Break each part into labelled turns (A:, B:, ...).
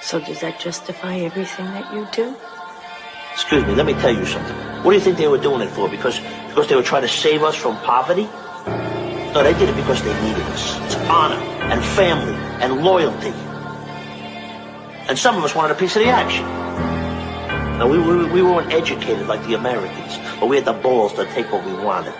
A: So does that justify everything that you do?
B: Excuse me, let me tell you something. What do you think they were doing it for? Because they were trying to save us from poverty? No, they did it because they needed us. It's honor and family and loyalty. And some of us wanted a piece of the action. Now, we weren't educated like the Americans, but we had the balls to take what we wanted.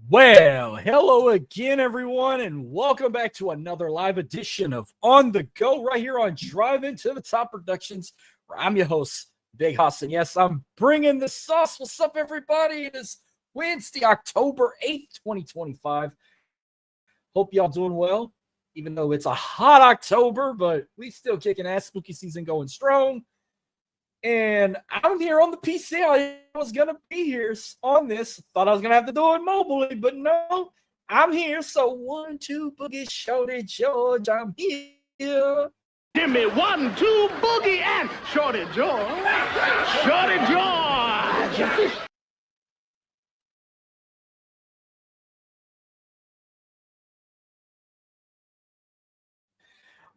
C: Well, hello again, everyone, and welcome back to another live edition of On The Go right here on Drive Into the Top Productions, where I'm your host, Big Hoss, and yes, I'm bringing the sauce. What's up, everybody? It is Wednesday, October 8th, 2025. Hope y'all doing well, even though it's a hot October, but we still kicking ass. Spooky season going strong. And I'm here on the PC. I was going to be here on this. Thought I was going to have to do it mobily, but no, I'm here. So 1, 2, boogie, shorty, George, I'm here.
D: Give me 1, 2, boogie, and shorty George. Shorty George.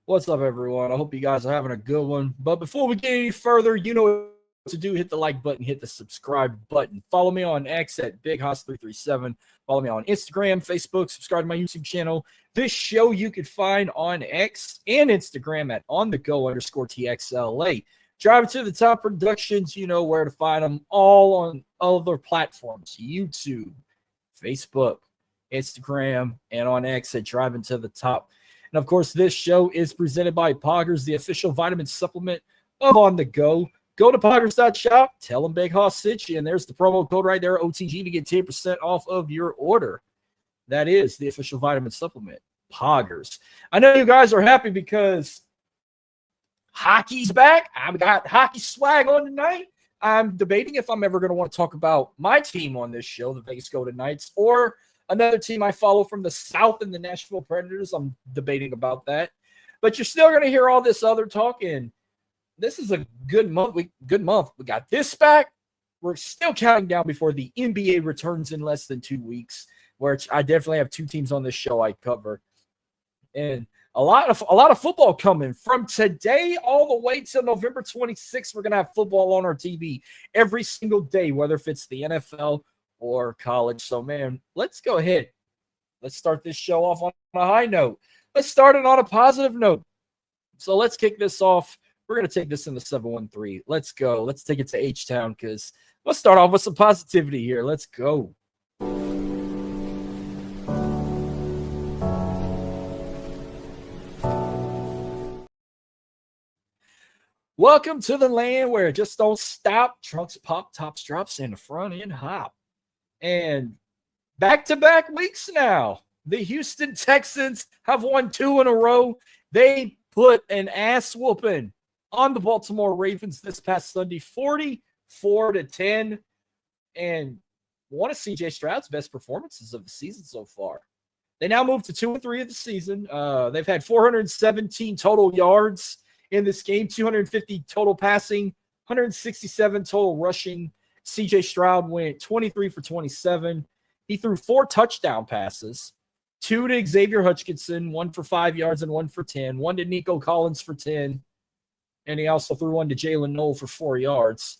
C: What's up, everyone? I hope you guys are having a good one. But before we get any further, you know what to do. Hit the like button, hit the subscribe button. Follow me on X at BigHoss337. Follow me on Instagram, Facebook. Subscribe to my YouTube channel. This show you can find on X and Instagram at OnTheGo_TXLA. Drive to the Top Productions. You know where to find them. All on other platforms. YouTube, Facebook, Instagram, and on X at Driving to the Top. And, of course, this show is presented by Poggers, the official vitamin supplement of On The Go. Go to poggers.shop, tell them Big Hoss sent you, and there's the promo code right there, OTG, to get 10% off of your order. That is the official vitamin supplement, Poggers. I know you guys are happy because hockey's back. I've got hockey swag on tonight. I'm debating if I'm ever going to want to talk about my team on this show, the Vegas Golden Knights, or another team I follow from the South in the Nashville Predators. I'm debating about that. But you're still going to hear all this other talk, and this is a good month. We got this back. We're still counting down before the NBA returns in less than 2 weeks, which I definitely have 2 teams on this show I cover. And a lot of football coming from today all the way till November 26th. We're going to have football on our TV every single day, whether if it's the NFL or college. So, man, let's go ahead. Let's start this show off on a high note. Let's start it on a positive note. So let's kick this off. We're going to take this in the 713. Let's go. Let's take it to H-Town because let's start off with some positivity here. Let's go. Welcome to the land where it just don't stop. Trunks pop, tops drops, and the front end hop. And back-to-back weeks now, the Houston Texans have won 2 in a row. They put an ass whooping on the Baltimore Ravens this past Sunday, 44-10. And one of C.J. Stroud's best performances of the season so far. They now move to 2-3 of the season. They've had 417 total yards in this game, 250 total passing, 167 total rushing. C.J. Stroud went 23 for 27. He threw 4 touchdown passes, 2 to Xavier Hutchinson, 1 for 5 yards and 1 for 10, 1 to Nico Collins for 10, and he also threw 1 to Jalen Noel for 4 yards.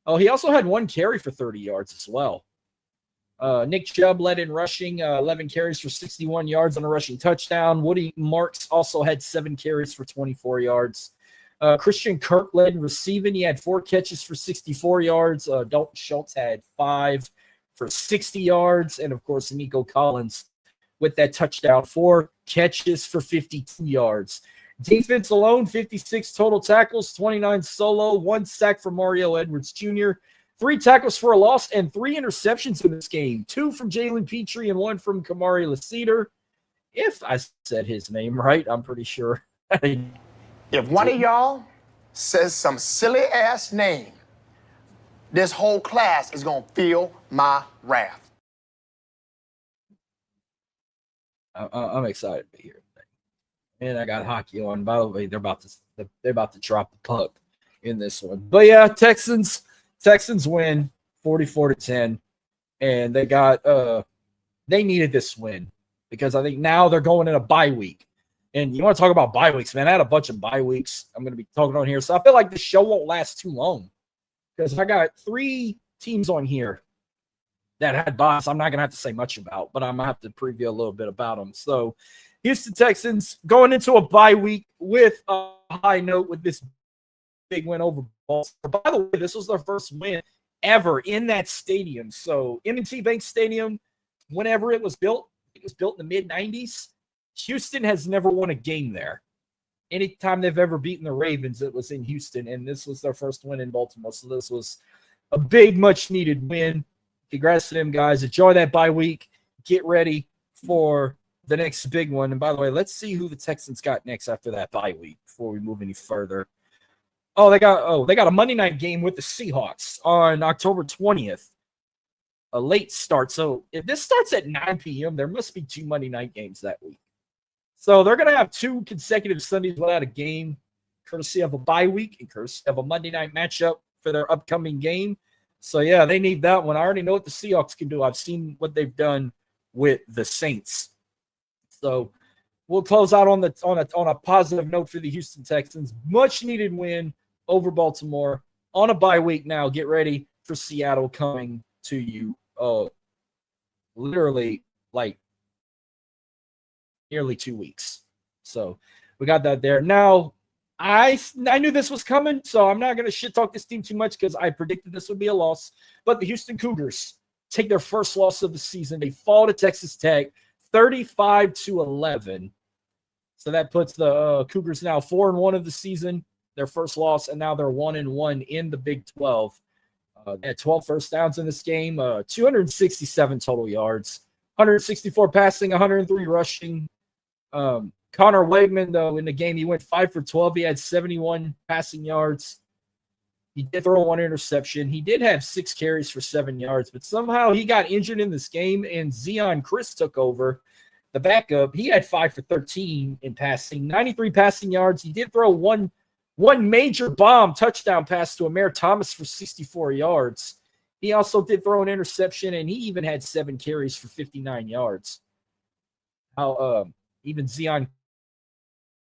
C: Oh, he also had 1 carry for 30 yards as well. Nick Chubb led in rushing, 11 carries for 61 yards on a rushing touchdown. Woody Marks also had 7 carries for 24 yards. Christian Kirk led in receiving. He had 4 catches for 64 yards. Dalton Schultz had 5 for 60 yards. And, of course, Nico Collins with that touchdown, 4 catches for 52 yards. Defense alone, 56 total tackles, 29 solo, 1 sack for Mario Edwards Jr., 3 tackles for a loss, and 3 interceptions in this game. 2 from Jalen Petrie and 1 from Kamari Lassiter. If I said his name right, I'm pretty sure.
E: If one of y'all says some silly-ass name, this whole class is going to feel my wrath.
C: I'm excited to hear it. And I got hockey on. By the way, they're about to drop the puck in this one. But yeah, Texans win 44-10, and they needed this win because I think now they're going in a bye week. And you want to talk about bye weeks, man? I had a bunch of bye weeks I'm going to be talking on here, so I feel like the show won't last too long because I got 3 teams on here that had buys I'm not going to have to say much about, but I'm going to have to preview a little bit about them. So Houston Texans going into a bye week with a high note with this big win over Baltimore. By the way, this was their first win ever in that stadium. So M&T Bank Stadium, whenever it was built in the mid-90s. Houston has never won a game there. Anytime they've ever beaten the Ravens, it was in Houston, and this was their first win in Baltimore. So this was a big, much-needed win. Congrats to them, guys. Enjoy that bye week. Get ready for the next big one. And by the way, let's see who the Texans got next after that bye week before we move any further. They got a Monday night game with the Seahawks on October 20th. A late start. So if this starts at 9 p.m., there must be 2 Monday night games that week. So they're going to have 2 consecutive Sundays without a game, courtesy of a bye week and courtesy of a Monday night matchup for their upcoming game. So, yeah, they need that one. I already know what the Seahawks can do. I've seen what they've done with the Saints. So we'll close out on a positive note for the Houston Texans. Much-needed win over Baltimore on a bye week now. Get ready for Seattle coming to you literally like nearly 2 weeks. So we got that there. Now, I knew this was coming, so I'm not going to shit-talk this team too much because I predicted this would be a loss. But the Houston Cougars take their first loss of the season. They fall to Texas Tech 35-11. So that puts the Cougars now 4-1 of the season, their first loss, and now they're 1-1 in the Big 12. They had 12 first downs in this game, 267 total yards, 164 passing, 103 rushing. Connor Wegman, though, in the game, he went 5 for 12. He had 71 passing yards. He did throw 1 interception. He did have 6 carries for 7 yards, but somehow he got injured in this game, and Zion Chris took over, the backup. He had 5 for 13 in passing, 93 passing yards. He did throw one major bomb touchdown pass to Amir Thomas for 64 yards. He also did throw an interception, and he even had 7 carries for 59 yards. Even Zion,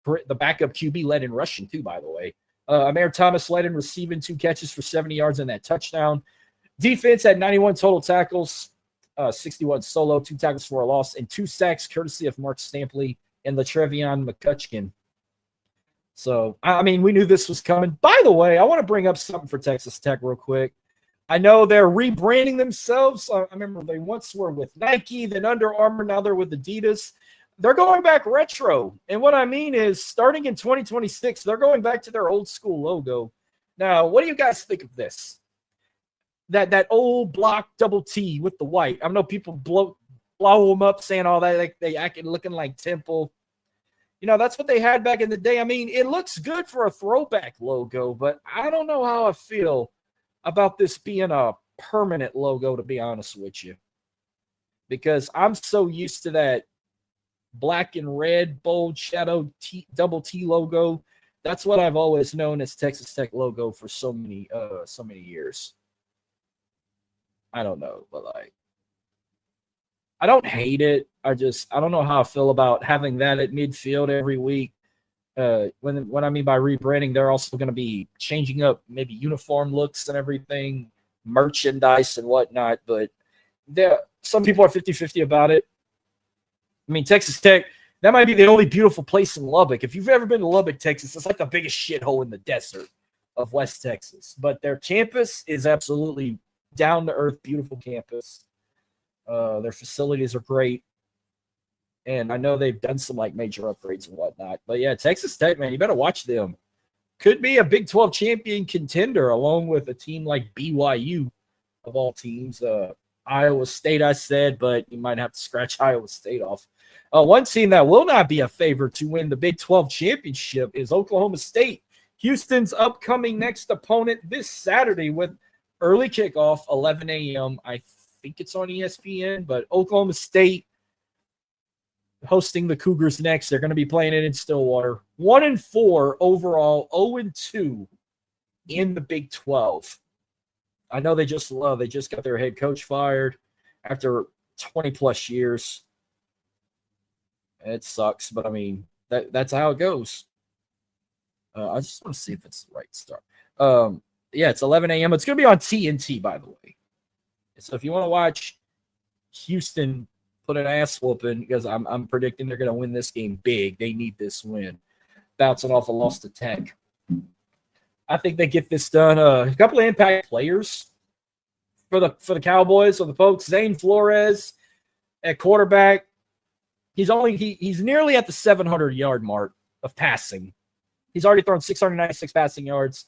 C: the backup QB, led in rushing too, by the way. Amir Thomas led in receiving, 2 catches for 70 yards and that touchdown. Defense had 91 total tackles, 61 solo, 2 tackles for a loss, and 2 sacks courtesy of Mark Stampley and LaTrevion McCutcheon. So, I mean, we knew this was coming. By the way, I want to bring up something for Texas Tech real quick. I know they're rebranding themselves. I remember they once were with Nike, then Under Armour, now they're with Adidas. They're going back retro. And what I mean is, starting in 2026, they're going back to their old school logo. Now, what do you guys think of this? That old block double T with the white. I know people blow them up saying all that. Like they acting looking like Temple. You know, that's what they had back in the day. I mean, it looks good for a throwback logo, but I don't know how I feel about this being a permanent logo, to be honest with you. Because I'm so used to that black and red, bold shadow double T logo. That's what I've always known as Texas Tech logo for so many years. I don't know, but like, I don't hate it. I don't know how I feel about having that at midfield every week. When I mean by rebranding, they're also going to be changing up maybe uniform looks and everything, merchandise and whatnot. But some people are 50-50 about it. I mean, Texas Tech, that might be the only beautiful place in Lubbock. If you've ever been to Lubbock, Texas, it's like the biggest shithole in the desert of West Texas. But their campus is absolutely down-to-earth, beautiful campus. Their facilities are great. And I know they've done some like major upgrades and whatnot. But yeah, Texas Tech, man, you better watch them. Could be a Big 12 champion contender along with a team like BYU of all teams. Iowa State, I said, but you might have to scratch Iowa State off. One team that will not be a favorite to win the Big 12 championship is Oklahoma State. Houston's upcoming next opponent this Saturday with early kickoff, 11 a.m. I think it's on ESPN, but Oklahoma State hosting the Cougars next. They're going to be playing it in Stillwater. 1-4 overall, 0-2 in the Big 12. I know they just got their head coach fired after 20-plus years. It sucks, but I mean, that's how it goes. I just want to see if it's the right start. Yeah, it's 11 a.m. It's going to be on TNT, by the way. So if you want to watch Houston put an ass whooping, because I'm predicting they're going to win this game big. They need this win. Bouncing off a loss to Tech. I think they get this done. A couple of impact players for the Cowboys or the folks. Zane Flores at quarterback. He's nearly at the 700-yard mark of passing. He's already thrown 696 passing yards,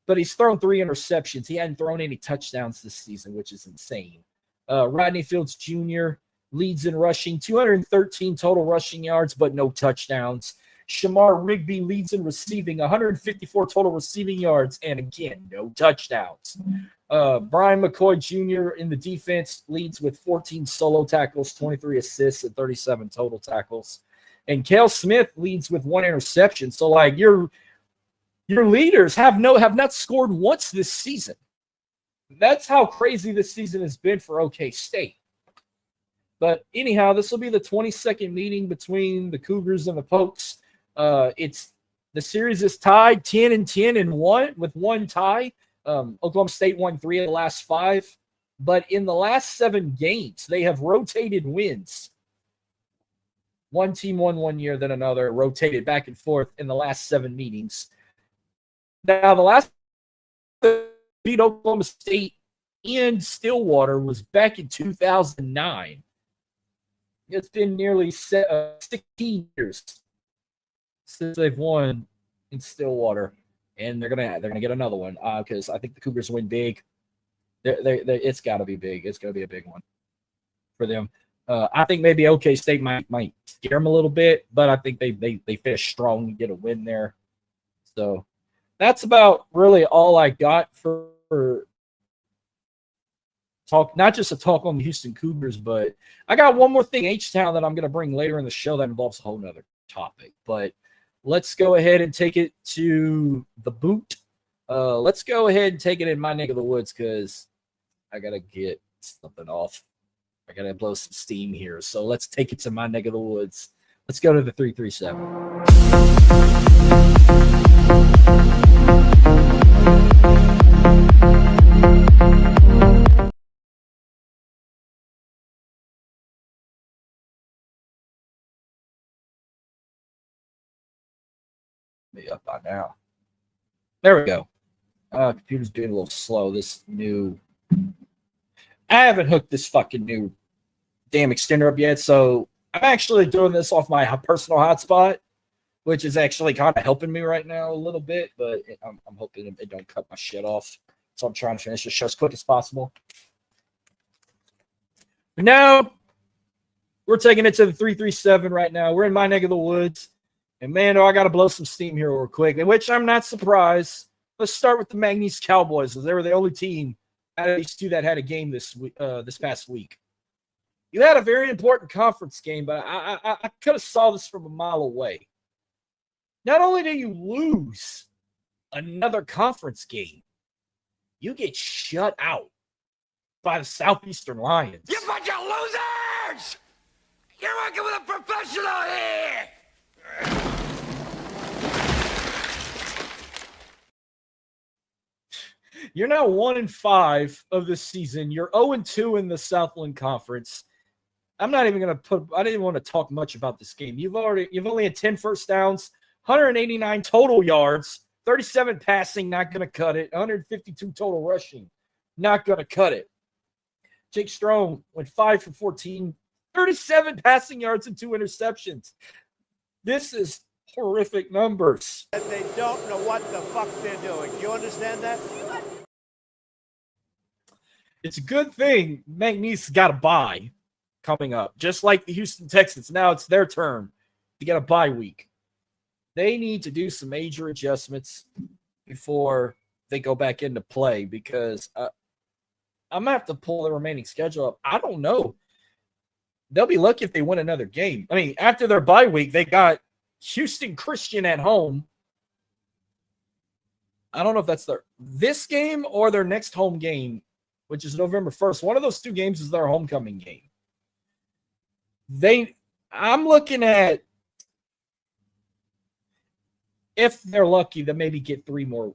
C: but he's thrown 3 interceptions. He hadn't thrown any touchdowns this season, which is insane. Rodney Fields Jr. leads in rushing, 213 total rushing yards, but no touchdowns. Shamar Rigby leads in receiving, 154 total receiving yards, and again, no touchdowns. Brian McCoy Jr. in the defense leads with 14 solo tackles, 23 assists, and 37 total tackles. And Cale Smith leads with 1 interception. So, like, your leaders have not scored once this season. That's how crazy this season has been for OK State. But anyhow, this will be the 22nd meeting between the Cougars and the Pokes. The series is tied 10-10 and 1 with 1 tie. Oklahoma State won 3 of the last 5. But in the last 7 games, they have rotated wins. One team won one year, then another, rotated back and forth in the last 7 meetings. Now, the last beat Oklahoma State in Stillwater was back in 2009. It's been nearly 16 years since they've won in Stillwater, and they're gonna get another one because I think the Cougars win big. It's got to be big. It's gonna be a big one for them. I think maybe OK State might scare them a little bit, but I think they finish strong and get a win there. So that's about really all I got for talk, not just a talk on the Houston Cougars, but I got one more thing, H-Town, that I'm going to bring later in the show that involves a whole nother topic. But let's go ahead and take it to the boot. Let's go ahead and take it in my neck of the woods because I got to get something off. I got to blow some steam here. So let's take it to my neck of the woods. Let's go to the 337. Be up by now. There we go. Computer's being a little slow. I haven't hooked this fucking new damn extender up yet, so I'm actually doing this off my personal hotspot, which is actually kind of helping me right now a little bit, but I'm hoping it don't cut my shit off. So I'm trying to finish the show as quick as possible. But now, we're taking it to the 337 right now. We're in my neck of the woods. And, man, I got to blow some steam here real quick, which I'm not surprised. Let's start with the Magnesia Cowboys, as they were the only team out of these two that had a game this past week. You had a very important conference game, but I could have saw this from a mile away. Not only do you lose another conference game, you get shut out by the Southeastern Lions.
F: You bunch of losers! You're working with a professional here!
C: You're now 1-5 of this season. You're 0-2 in the Southland Conference. I'm not even going to I didn't want to talk much about this game. You've only had 10 first downs, 189 total yards, 37 passing, not going to cut it, 152 total rushing, not going to cut it. Jake Strong went 5 for 14, 37 passing yards and 2 interceptions. This is horrific numbers.
G: And they don't know what the fuck they're doing. You understand that?
C: It's a good thing Magnesia's got a bye coming up, just like the Houston Texans. Now it's their turn to get a bye week. they need to do some major adjustments before they go back into play, because I'm going to have to pull the remaining schedule up. I don't know. They'll be lucky if they win another game. I mean, after their bye week, they got Houston Christian at home. I don't know if that's this game or their next home game, which is November 1st. One of those two games is their homecoming game. I'm looking at, if they're lucky, they maybe get three more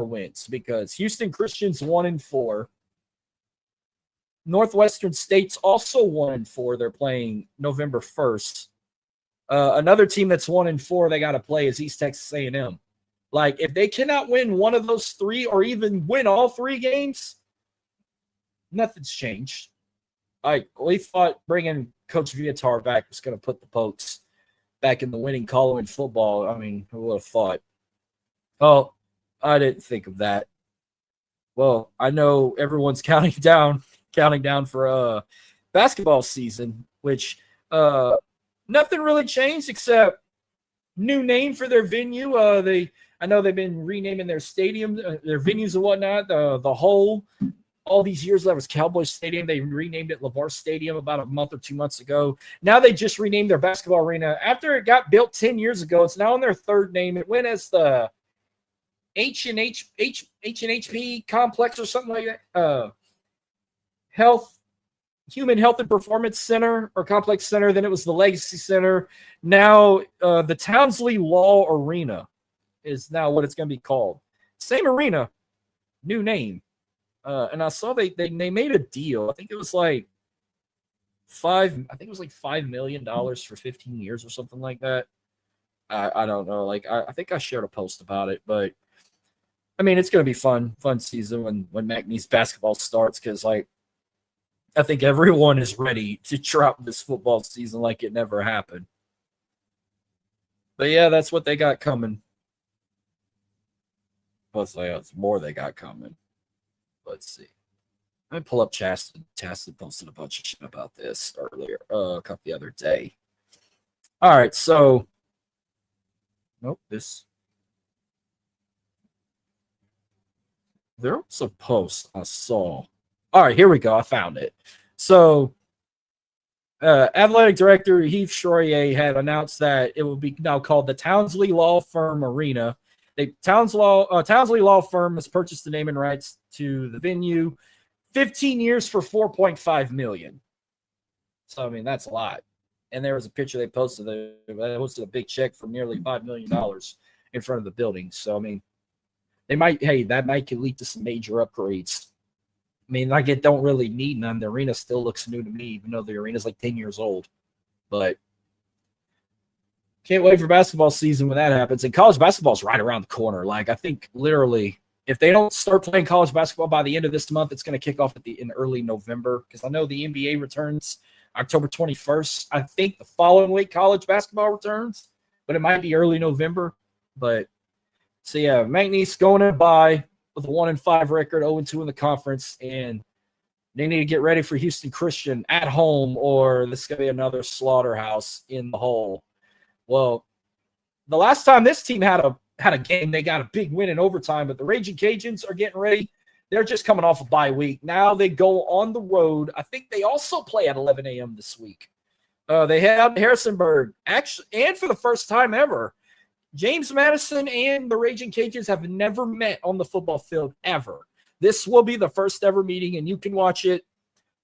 C: wins, because Houston Christian's 1-4. Northwestern State's also 1-4. They're playing November 1st. Another team that's 1-4 they got to play is East Texas A&M. Like, if they cannot win one of those three, or even win all three games, nothing's changed. We thought bringing Coach Viatar back was going to put the Pokes back in the winning column in football. I mean, who would have thought? Oh, I didn't think of that. Well, I know everyone's counting down for basketball season, which nothing really changed except new name for their venue. I know they've been renaming their stadium, their venues and whatnot. The whole, all these years that was Cowboys Stadium, they renamed it LeVar Stadium about a month or 2 months ago. Now they just renamed their basketball arena. After it got built 10 years ago, it's now in their third name. It went as the H&HP complex or something like that. Human Health and Performance Center or Complex Center. Then it was the Legacy Center. Now the Townsley Law Arena is now what it's going to be called. Same arena, new name. And I saw they made a deal. I think it was like $5 million for 15 years or something like that. I don't know. Like I think I shared a post about it, but I mean, it's going to be fun season when McNeese basketball starts, because like I think everyone is ready to drop this football season like it never happened. But yeah, that's what they got coming. Plus, it's more they got coming. Let's see. Let me pull up Chaston. Chaston posted a bunch of shit about this earlier, the other day. All right, so there was a post I saw. All right, here we go. I found it. So, athletic director Heath Shroyer had announced that it will be now called the Townsley Law Firm Arena. Townsley Law Firm has purchased the naming rights to the venue, 15 years for $4.5 million. So I mean, that's a lot. And there was a picture they posted. They posted a big check for nearly $5 million in front of the building. So I mean, that might lead to some major upgrades. I mean, like, it don't really need none. The arena still looks new to me, even though the arena's like 10 years old. But can't wait for basketball season when that happens. And college basketball's right around the corner. Like, I think literally, if they don't start playing college basketball by the end of this month, it's going to kick off in early November, because I know the NBA returns October 21st. I think the following week college basketball returns, but it might be early November. But so yeah, McNeese going in by with a 1-5 record, 0-2 in the conference, and they need to get ready for Houston Christian at home, or this is going to be another slaughterhouse in the hole. Well, the last time this team had a game, they got a big win in overtime, but the Raging Cajuns are getting ready. They're just coming off a bye week. Now they go on the road. I think they also play at 11 a.m. this week. They head out to Harrisonburg, actually, and for the first time ever, James Madison and the Raging Cajuns have never met on the football field ever. This will be the first ever meeting, and you can watch it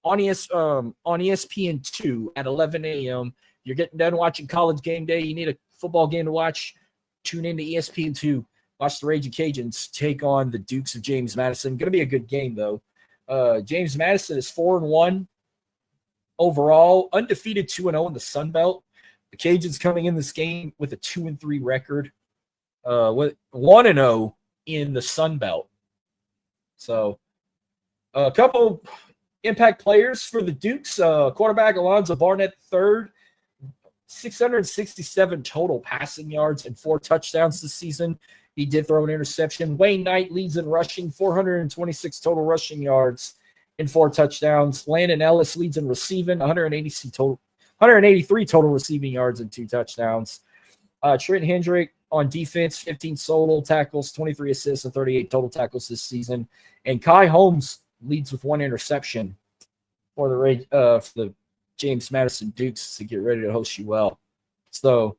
C: on ESPN2 at 11 a.m. You're getting done watching College Game Day. You need a football game to watch. Tune into ESPN2. Watch the Raging Cajuns take on the Dukes of James Madison. Going to be a good game, though. James Madison is 4-1 overall, undefeated 2-0 in the Sun Belt. The Cajuns coming in this game with a 2-3 record, with 1-0 in the Sun Belt. So, a couple impact players for the Dukes. Quarterback Alonzo Barnett III, 667 total passing yards and 4 touchdowns this season. He did throw an interception. Wayne Knight leads in rushing, 426 total rushing yards and 4 touchdowns. Landon Ellis leads in receiving, 183 total receiving yards and 2 touchdowns. Trent Hendrick, on defense, 15 solo tackles, 23 assists, and 38 total tackles this season. And Kai Holmes leads with 1 interception for the James Madison Dukes to get ready to host UL. So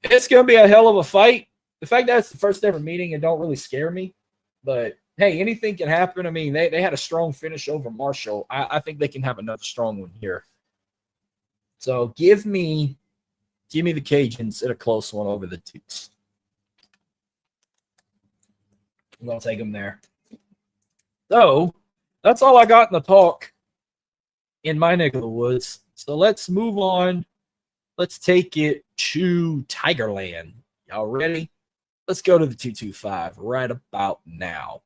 C: it's going to be a hell of a fight. The fact that it's the first ever meeting, it don't really scare me. But, hey, anything can happen. I mean, they had a strong finish over Marshall. I think they can have another strong one here. So give me the Cajuns in a close one over the Dukes. I'm going to take them there. So that's all I got in the talk in my neck of the woods. So let's move on. Let's take it to Tigerland. Y'all ready? Let's go to the 225 right about now.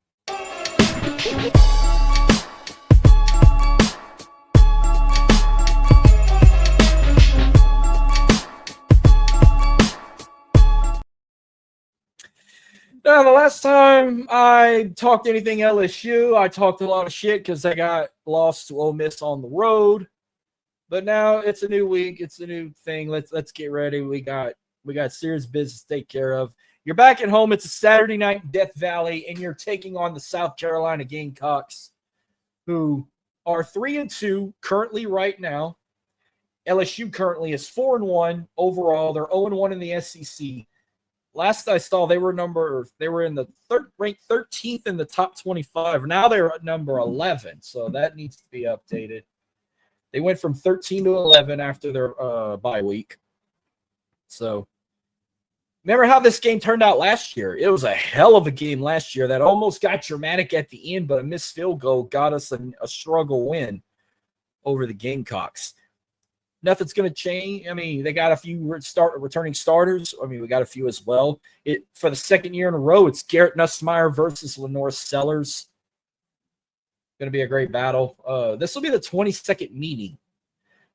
C: Now, the last time I talked anything LSU, I talked a lot of shit because they got lost to Ole Miss on the road. But now it's a new week. It's a new thing. Let's get ready. We got serious business to take care of. You're back at home. It's a Saturday night in Death Valley, and you're taking on the South Carolina Gamecocks, who are 3-2 currently right now. LSU currently is 4-1 overall. They're 0-1 in the SEC. Last I saw, they were in the ranked 13th in the top 25. Now they're at number 11, so that needs to be updated. They went from 13 to 11 after their bye week. So remember how this game turned out last year? It was a hell of a game last year that almost got dramatic at the end, but a missed field goal got us a struggle win over the Gamecocks. Nothing's going to change. I mean, they got a few returning starters. I mean, we got a few as well. For the second year in a row, it's Garrett Nussmeier versus Lenore Sellers. Going to be a great battle. This will be the 22nd meeting.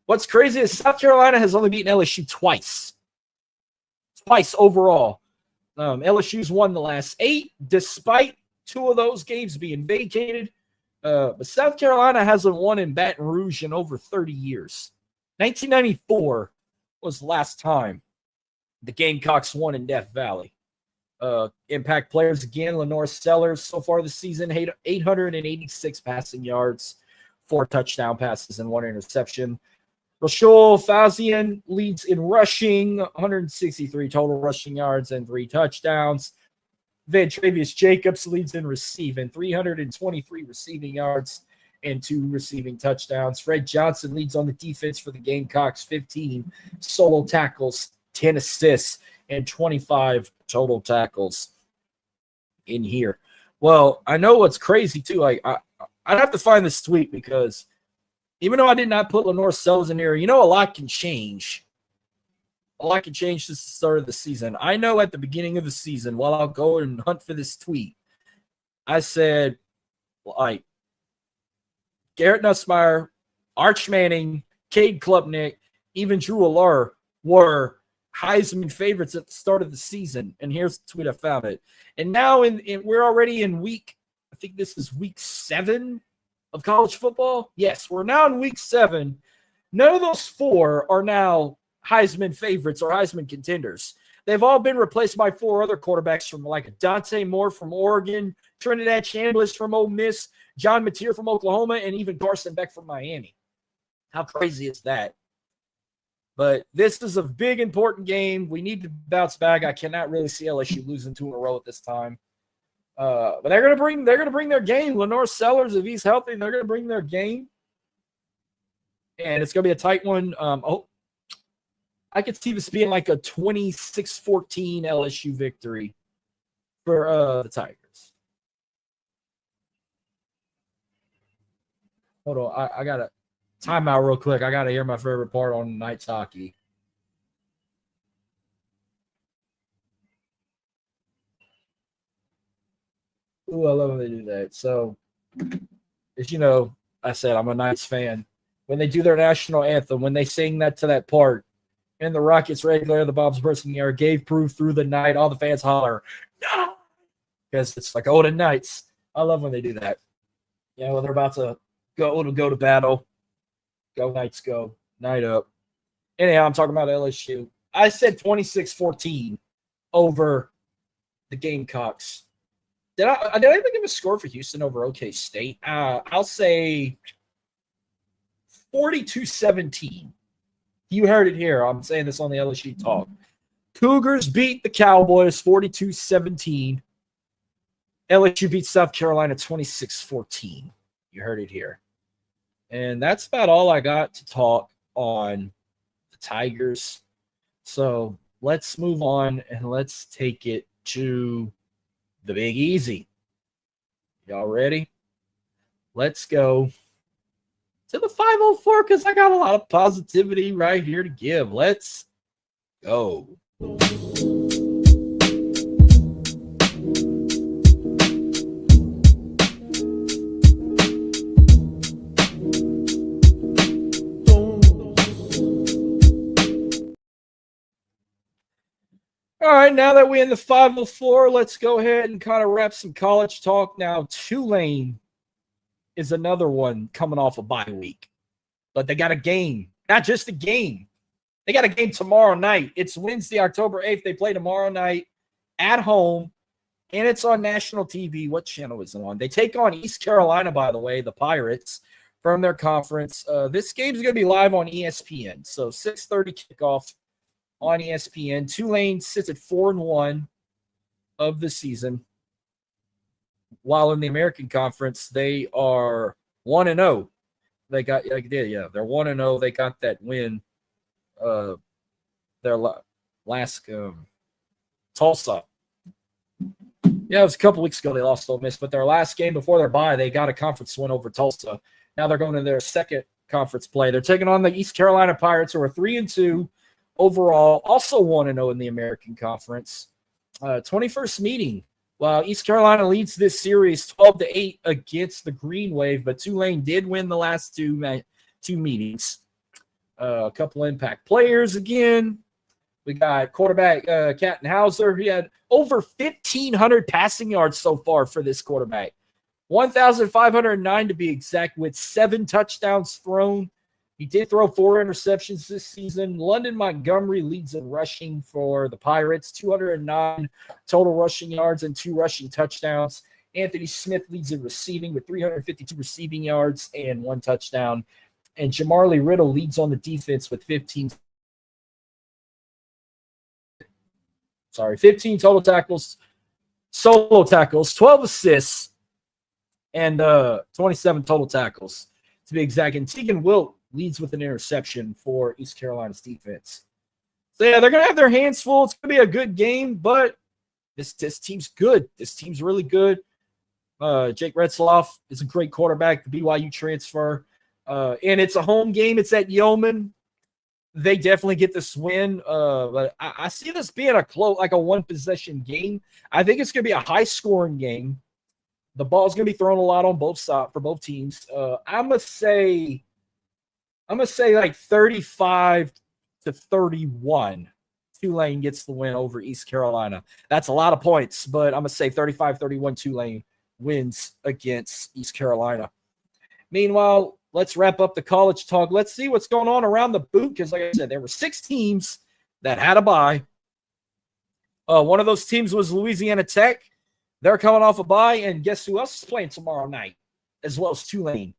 C: What's crazy is South Carolina has only beaten LSU twice overall. LSU's won the last 8, despite 2 of those games being vacated. But South Carolina hasn't won in Baton Rouge in over 30 years. 1994 was the last time the Gamecocks won in Death Valley. Impact players again, Lenore Sellers so far this season, 886 passing yards, 4 touchdown passes, and 1 interception. Rachel Fazian leads in rushing, 163 total rushing yards and 3 touchdowns. Travius Jacobs leads in receiving, 323 receiving yards and 2 receiving touchdowns. Fred Johnson leads on the defense for the Gamecocks, 15 solo tackles, 10 assists, and 25 total tackles in here. Well, I know what's crazy, too. I'd have to find this tweet because even though I did not put Lenore Sellers in here, a lot can change. A lot can change since the start of the season. I know at the beginning of the season, while I'll go and hunt for this tweet, I said, Garrett Nussmeier, Arch Manning, Cade Klubnik, even Drew Allure were Heisman favorites at the start of the season. And here's the tweet I found it. And now we're already in I think this is week 7 of college football. Yes, we're now in week 7. None of those 4 are now Heisman favorites or Heisman contenders. They've all been replaced by 4 other quarterbacks from like Dante Moore from Oregon, Trinidad Chambliss from Ole Miss, John Mateer from Oklahoma, and even Carson Beck from Miami. How crazy is that? But this is a big, important game. We need to bounce back. I cannot really see LSU losing 2 in a row at this time. But they're gonna bring their game. Lenore Sellers, if he's healthy, they're gonna bring their game, and it's gonna be a tight one. I could see this being like a 26-14 LSU victory for the Tigers. Hold on, I got to time out real quick. I got to hear my favorite part on Knights hockey. Ooh, I love when they do that. So, as you know, I said I'm a Knights fan. When they do their national anthem, when they sing that to that part, and the Rockets regular, the bombs bursting the air, gave proof through the night, all the fans holler, no! Because it's like olden Knights. I love when they do that. When they're about to go to battle. Go Knights, go. Night up. Anyhow, I'm talking about LSU. I said 26-14 over the Gamecocks. Did I even give a score for Houston over OK State? I'll say 42-17. You heard it here. I'm saying this on the LSU Talk. Cougars beat the Cowboys 42-17. LSU beat South Carolina 26-14. You heard it here. And that's about all I got to talk on the Tigers. So let's move on and let's take it to the Big Easy. Y'all ready? Let's go to the 504 because I got a lot of positivity right here to give. Let's go. All right, now that we're in the 504, let's go ahead and kind of wrap some college talk. Now, Tulane is another one coming off a bye week. But they got a game. Not just a game. They got a game tomorrow night. It's Wednesday, October 8th. They play tomorrow night at home, and it's on national TV. What channel is it on? They take on East Carolina, by the way, the Pirates, from their conference. This game's going to be live on ESPN. So 6:30 kickoff on ESPN. Tulane sits at 4-1 of the season. While in the American Conference, they are 1-0. They got, they're 1-0. They got that win. Their last Tulsa. Yeah, it was a couple weeks ago they lost Ole Miss, but their last game before their bye, they got a conference win over Tulsa. Now they're going to their second conference play. They're taking on the East Carolina Pirates, who are 3-2 overall, also 1-0 in the American Conference. 21st meeting. While East Carolina leads this series 12-8 against the Green Wave, but Tulane did win the last two meetings. A couple impact players again. We got quarterback Kattenhauser. He had over 1,500 passing yards so far for this quarterback. 1,509 to be exact, with 7 touchdowns thrown. He did throw 4 interceptions this season. London Montgomery leads in rushing for the Pirates, 209 total rushing yards and 2 rushing touchdowns. Anthony Smith leads in receiving with 352 receiving yards and 1 touchdown. And Jamarly Riddle leads on the defense with 15 total tackles, solo tackles, 12 assists, and 27 total tackles, to be exact. And Tegan Wilt leads with an interception for East Carolina's defense. So, yeah, they're going to have their hands full. It's going to be a good game, but this team's good. This team's really good. Jake Retzloff is a great quarterback, the BYU transfer. And it's a home game. It's at Yeoman. They definitely get this win. But I see this being a one-possession game. I think it's going to be a high-scoring game. The ball's going to be thrown a lot on both sides for both teams. I'm gonna say like 35-31. Tulane gets the win over East Carolina. That's a lot of points, but I'm gonna say 35-31. Tulane wins against East Carolina. Meanwhile, let's wrap up the college talk. Let's see what's going on around the boot, because like I said, there were 6 teams that had a bye. One of those teams was Louisiana Tech. They're coming off a bye, and guess who else is playing tomorrow night, as well as Tulane?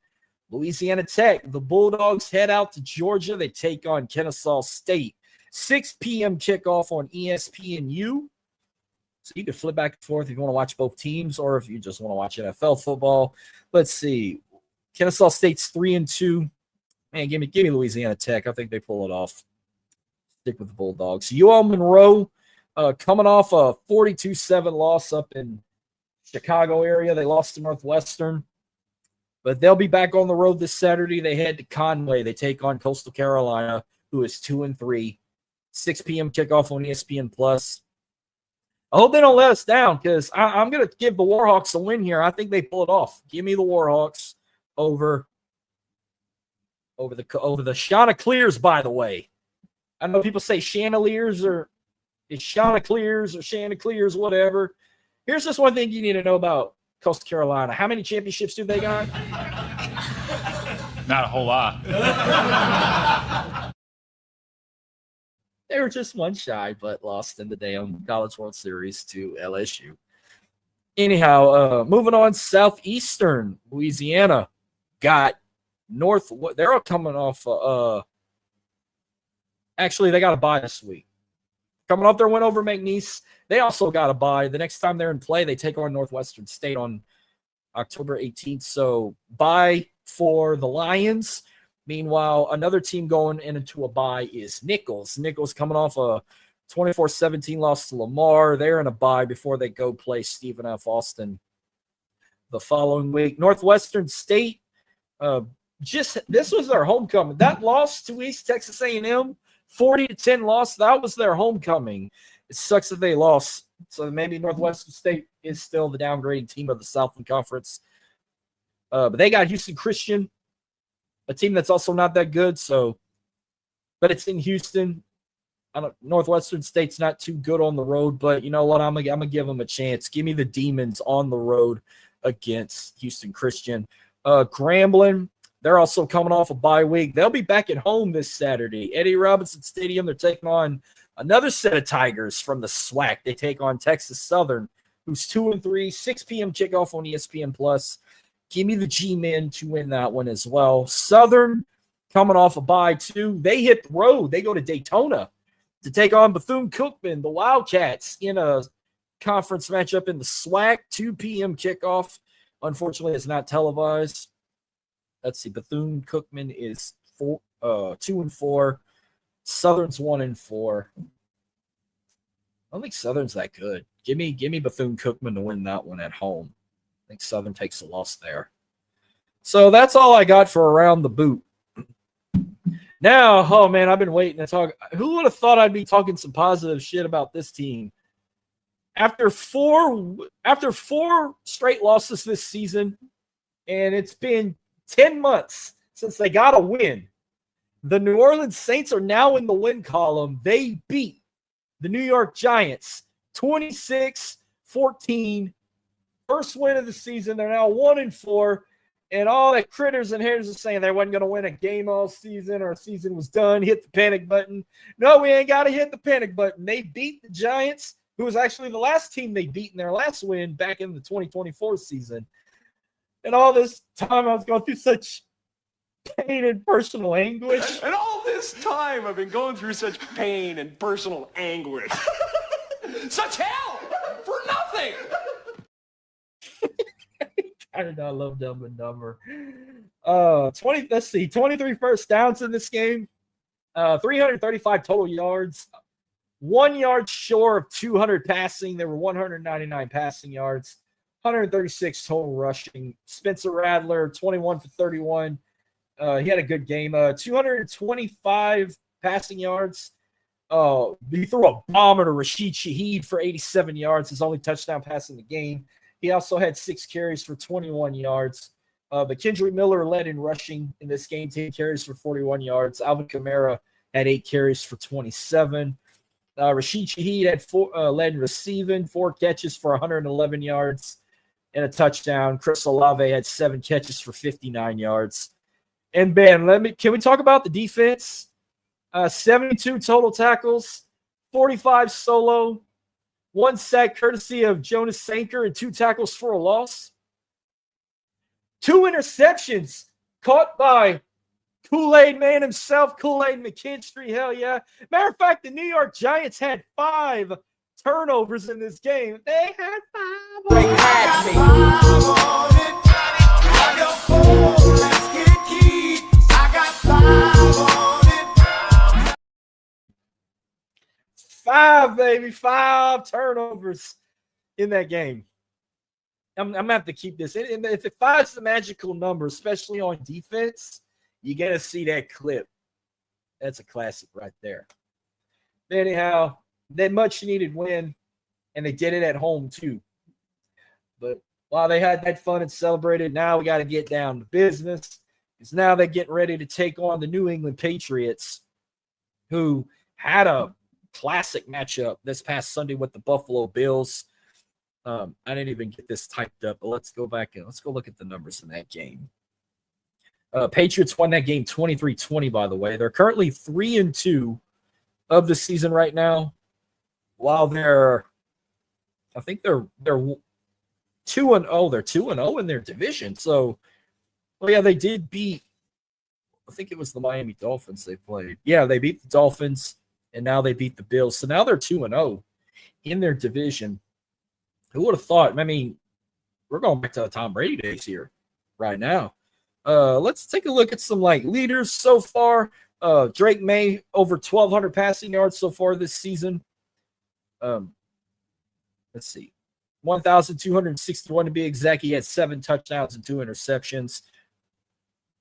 C: Louisiana Tech. The Bulldogs head out to Georgia. They take on Kennesaw State. 6 p.m. kickoff on ESPNU. So you can flip back and forth if you want to watch both teams, or if you just want to watch NFL football. Let's see. Kennesaw State's 3-2. Man, give me Louisiana Tech. I think they pull it off. Stick with the Bulldogs. UL Monroe coming off a 42-7 loss up in Chicago area. They lost to Northwestern. But they'll be back on the road this Saturday. They head to Conway. They take on Coastal Carolina, who is 2-3. 6 p.m. kickoff on ESPN+. I hope they don't let us down, because I'm going to give the Warhawks a win here. I think they pull it off. Give me the Warhawks over the Chanticleers, by the way. I know people say Chandeliers, or it's Chanticleers or Chanticleers, whatever. Here's just one thing you need to know about Coastal Carolina. How many championships do they got?
H: Not a whole lot.
C: They were just one shy, but lost in the damn College World Series to LSU. Anyhow, moving on, Southeastern Louisiana got North. They're coming off. Actually, they got a bye this week. Coming off their win over McNeese, they also got a bye. The next time they're in play, they take on Northwestern State on October 18th. So bye for the Lions. Meanwhile, another team going into a bye is Nichols. Nichols coming off a 24-17 loss to Lamar. They're in a bye before they go play Stephen F. Austin the following week. Northwestern State, this was their homecoming. That loss to East Texas A&M, 40-10 loss, that was their homecoming. It sucks that they lost. So maybe Northwestern State is still the downgrading team of the Southland Conference. But they got Houston Christian, a team that's also not that good. So, but it's in Houston. Northwestern State's not too good on the road, but you know what? I'm gonna give them a chance. Give me the Demons on the road against Houston Christian. Grambling, they're also coming off a bye week. They'll be back at home this Saturday. Eddie Robinson Stadium, they're taking on another set of Tigers from the SWAC. They take on Texas Southern, who's 2-3, 6 p.m. kickoff on ESPN+. Give me the G-Men to win that one as well. Southern coming off a bye too. They hit the road. They go to Daytona to take on Bethune-Cookman, the Wildcats, in a conference matchup in the SWAC, 2 p.m. kickoff. Unfortunately, it's not televised. Let's see. Bethune-Cookman is 2-4. Southern's 1-4. I don't think Southern's that good. Give me Bethune-Cookman to win that one at home. I think Southern takes a loss there. So that's all I got for Around the Boot. Now, oh man, I've been waiting to talk. Who would have thought I'd be talking some positive shit about this team? After four straight losses this season, and it's been 10 months since they got a win, the New Orleans Saints are now in the win column. They beat the New York Giants 26-14. First win of the season. They're now 1-4. And all the critters and haters are saying they wasn't going to win a game all season or season was done. Hit the panic button. No, we ain't got to hit the panic button. They beat the Giants, who was actually the last team they beat in their last win back in the 2024 season. And all this time I was going through such pain and personal anguish.
H: And all this time I've been going through such pain and personal anguish. Such hell for nothing.
C: I don't know. I love Dumb and Dumber. 23 first downs in this game. 335 total yards. 1 yard short of 200 passing. There were 199 passing yards. 136 total rushing. Spencer Rattler, 21 for 31. He had a good game. 225 passing yards. He threw a bomber to Rashid Shaheed for 87 yards. His only touchdown pass in the game. He also had 6 carries for 21 yards. But Kendry Miller led in rushing in this game, 10 carries for 41 yards. Alvin Kamara had 8 carries for 27. Rashid Shaheed had led in receiving, 4 catches for 111 yards and a touchdown. Chris Olave had 7 catches for 59 yards. And Ben, can we talk about the defense? 72 total tackles, 45 solo, 1 sack courtesy of Jonas Sanker, and 2 tackles for a loss. 2 interceptions caught by Kool-Aid Man himself, Kool-Aid McKinstry. Hell yeah. Matter of fact, the New York Giants had 5 turnovers in this game. They had 5. They had me. I got 4. Let's get keyed. I got 5 on it. 5, baby. 5 turnovers in that game. I'm going to have to keep this. If it 5's the magical number, especially on defense, you got to see that clip. That's a classic right there. Anyhow, that much-needed win, and they did it at home too. But while they had that fun and celebrated, now we got to get down to business. Because now they're getting ready to take on the New England Patriots, who had a classic matchup this past Sunday with the Buffalo Bills. I didn't even get this typed up, but let's go back and let's go look at the numbers in that game. Patriots won that game 23-20, by the way. They're currently 3-2 of the season right now. While I think they're 2-0. They're 2-0 in their division. So, well, yeah, they did beat. I think it was the Miami Dolphins they played. Yeah, they beat the Dolphins, and now they beat the Bills. So now they're 2-0 in their division. Who would have thought? I mean, we're going back to the Tom Brady days here right now. Let's take a look at some leaders so far. Drake May over 1,200 passing yards so far this season. Let's see, 1,261 to be exact. He had 7 touchdowns and 2 interceptions.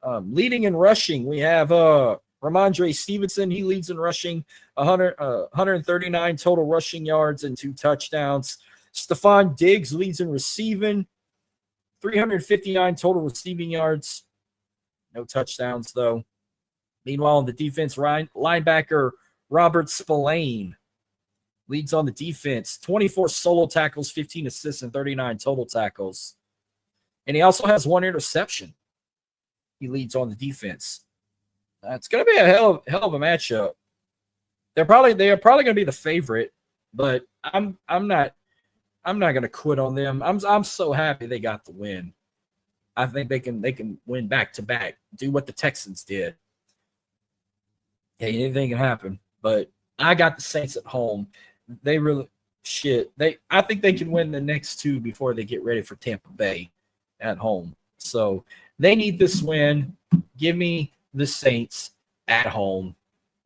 C: Leading in rushing, we have Ramondre Stevenson. He leads in rushing, 139 total rushing yards and 2 touchdowns. Stephon Diggs leads in receiving, 359 total receiving yards, no touchdowns though. Meanwhile, on the defense, linebacker Robert Spillane leads on the defense, 24 solo tackles, 15 assists, and 39 total tackles. And he also has 1 interception. He leads on the defense. It's going to be a hell of a matchup. They are probably going to be the favorite, but I'm not going to quit on them. I'm so happy they got the win. I think they can win back to back. Do what the Texans did. Yeah, anything can happen. But I got the Saints at home. They really I think they can win the next 2 before they get ready for Tampa Bay at home. So they need this win. Give me the Saints at home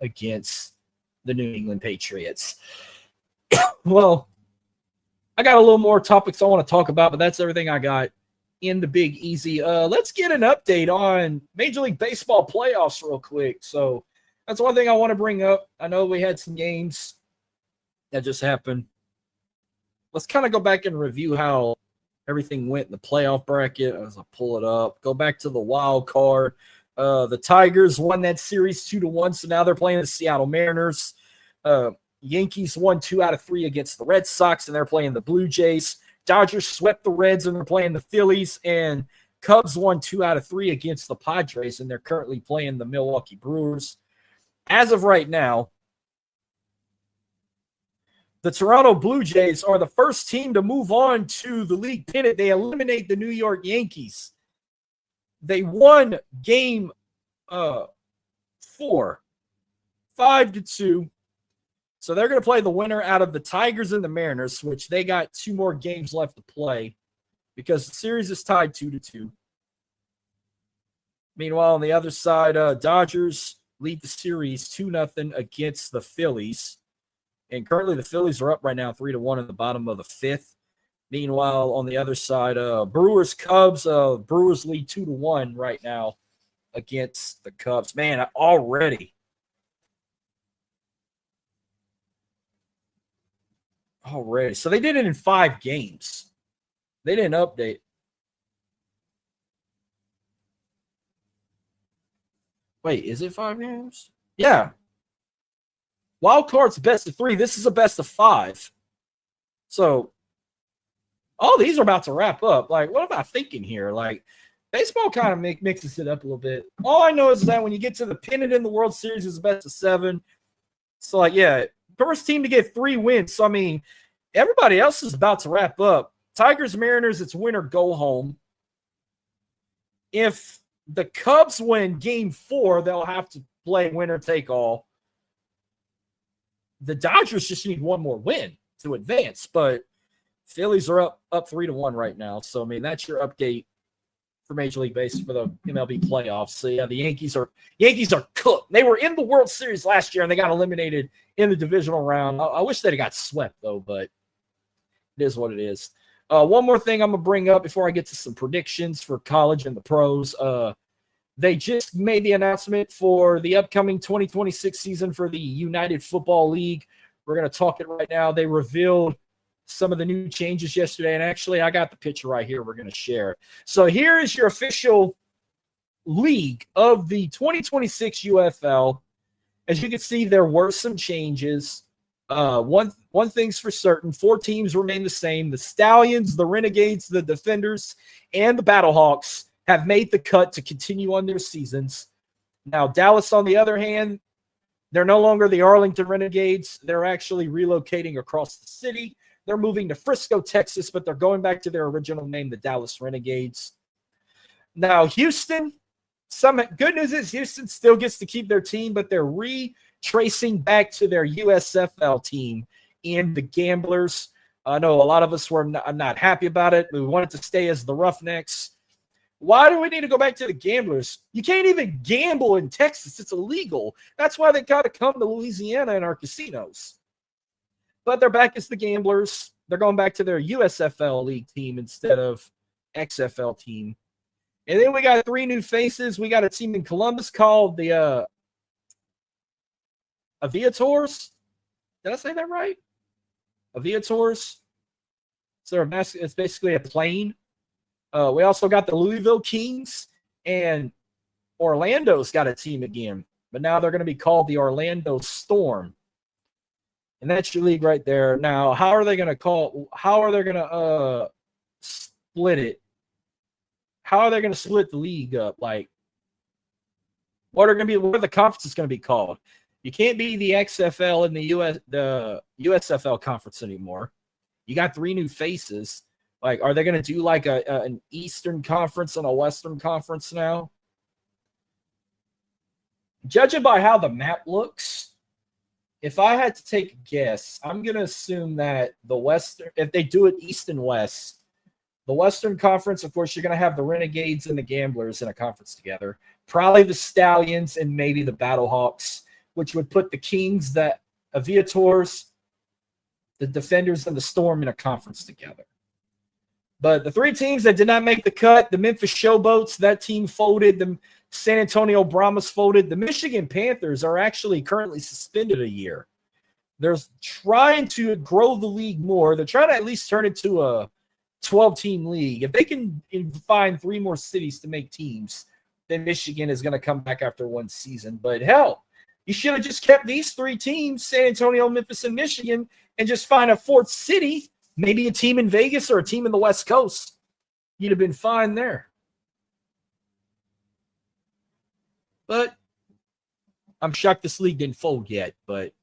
C: against the New England Patriots. Well, I got a little more topics I want to talk about, but that's everything I got in the Big Easy. Let's get an update on Major League Baseball playoffs real quick. So that's one thing I want to bring up. I know we had some games that just happened. Let's kind of go back and review how everything went in the playoff bracket. As I pull it up, go back to the wild card. The Tigers won that series 2-1, so now they're playing the Seattle Mariners. Yankees won 2 out of 3 against the Red Sox, and they're playing the Blue Jays. Dodgers swept the Reds, and they're playing the Phillies. And Cubs won 2 out of 3 against the Padres, and they're currently playing the Milwaukee Brewers. As of right now, the Toronto Blue Jays are the first team to move on to the league pennant. They eliminate the New York Yankees. They won game 4, 5-2. So they're going to play the winner out of the Tigers and the Mariners, which they got 2 more games left to play because the series is tied 2-2. Meanwhile, on the other side, Dodgers lead the series 2-0 against the Phillies. And currently the Phillies are up right now 3-1 in the bottom of the 5th. Meanwhile, on the other side, Brewers, Cubs, Brewers lead 2-1 right now against the Cubs. Man, already. So they did it in 5 games. They didn't update. Wait, is it 5 games? Yeah. Wild card's best of 3. This is a best of 5. So, these are about to wrap up. What am I thinking here? Baseball kind of mixes it up a little bit. All I know is that when you get to the pennant in the World Series, it's a best of 7. So, first team to get 3 wins. So, everybody else is about to wrap up. Tigers, Mariners, it's win or go home. If the Cubs win game 4, they'll have to play winner take all. The Dodgers just need 1 more win to advance, but Phillies are up 3-1 right now. So, that's your update for Major League Baseball for the MLB playoffs. So, yeah, the Yankees are cooked. They were in the World Series last year, and they got eliminated in the divisional round. I wish they'd have got swept, though, but it is what it is. One more thing I'm going to bring up before I get to some predictions for college and the pros. They just made the announcement for the upcoming 2026 season for the United Football League. We're going to talk it right now. They revealed some of the new changes yesterday, and actually I got the picture right here. We're going to share it. So here is your official league of the 2026 UFL. As you can see, there were some changes. One thing's for certain, 4 teams remain the same. The Stallions, the Renegades, the Defenders, and the Battlehawks have made the cut to continue on their seasons. Now, Dallas, on the other hand, They're no longer the Arlington Renegades. They're actually relocating across the city. They're moving to Frisco, Texas, but they're going back to their original name, the Dallas Renegades. Now, Houston, some good news is Houston still gets to keep their team, but they're retracing back to their USFL team in the Gamblers. I know a lot of us were not happy about it. We wanted to stay as the Roughnecks. Why do we need to go back to the Gamblers? You can't even gamble in Texas. It's illegal. That's why they got to come to Louisiana in our casinos. But they're back as the Gamblers. They're going back to their USFL league team instead of XFL team. And then we got 3 new faces. We got a team in Columbus called the Aviators. Did I say that right? Aviators. So it's basically a plane. We also got the Louisville Kings, and Orlando's got a team again, but now they're going to be called the Orlando Storm. And that's your league right there. Now, how are they going to split it? How are they going to split the league up? Like, what are the conferences going to be called? You can't be the XFL and the USFL conference anymore. You got 3 new faces. Like, are they going to do like an Eastern Conference and a Western Conference now? Judging by how the map looks, if I had to take a guess, I'm going to assume that if they do it East and West, the Western Conference, of course, you're going to have the Renegades and the Gamblers in a conference together. Probably the Stallions and maybe the Battlehawks, which would put the Kings, the Aviators, the Defenders, and the Storm in a conference together. But the 3 teams that did not make the cut, the Memphis Showboats, that team folded. The San Antonio Brahmas folded. The Michigan Panthers are actually currently suspended a year. They're trying to grow the league more. They're trying to at least turn it to a 12-team league. If they can find 3 more cities to make teams, then Michigan is going to come back after 1 season. But hell, you should have just kept these 3 teams, San Antonio, Memphis, and Michigan, and just find a 4th city. Maybe a team in Vegas or a team in the West Coast. You'd have been fine there. But I'm shocked this league didn't fold yet. But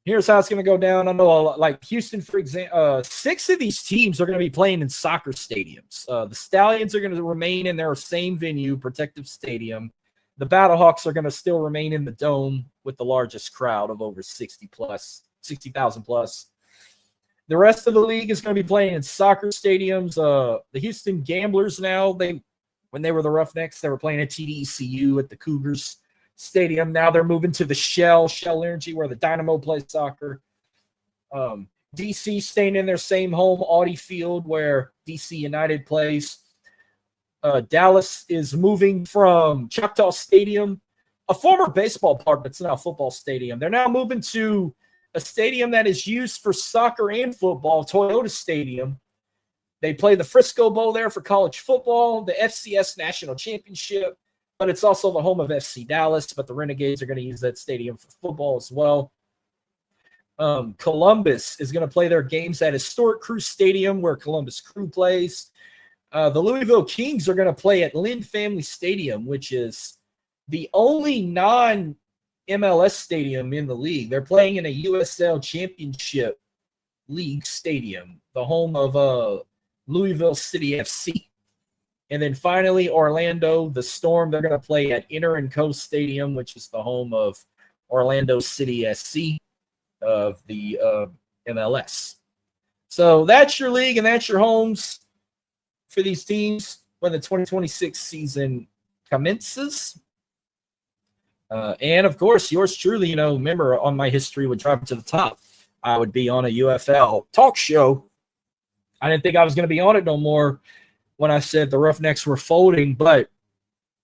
C: here's how it's going to go down. I know, like Houston, for example, 6 of these teams are going to be playing in soccer stadiums. The Stallions are going to remain in their same venue, Protective Stadium. The Battlehawks are going to still remain in the Dome with the largest crowd of over 60,000 plus. The rest of the league is going to be playing in soccer stadiums. The Houston Gamblers now, when they were the Roughnecks, they were playing at TDECU at the Cougars Stadium. Now they're moving to the Shell Energy, where the Dynamo plays soccer. DC staying in their same home, Audi Field, where DC United plays. Dallas is moving from Choctaw Stadium, a former baseball park, but it's now a football stadium. They're now moving to a stadium that is used for soccer and football, Toyota Stadium. They play the Frisco Bowl there for college football, the FCS National Championship, but it's also the home of FC Dallas, but the Renegades are going to use that stadium for football as well. Columbus is going to play their games at Historic Crew Stadium, where Columbus Crew plays. The Louisville Kings are going to play at Lynn Family Stadium, which is the only non-MLS stadium in the league. They're playing in a USL Championship League stadium, the home of Louisville City FC. And then finally, Orlando, the Storm, they're going to play at Inter and Coast Stadium, which is the home of Orlando City SC of the MLS. So that's your league and that's your homes for these teams when the 2026 season commences. And, of course, yours truly, remember on my history would drive to the top. I would be on a UFL talk show. I didn't think I was going to be on it no more when I said the Roughnecks were folding, but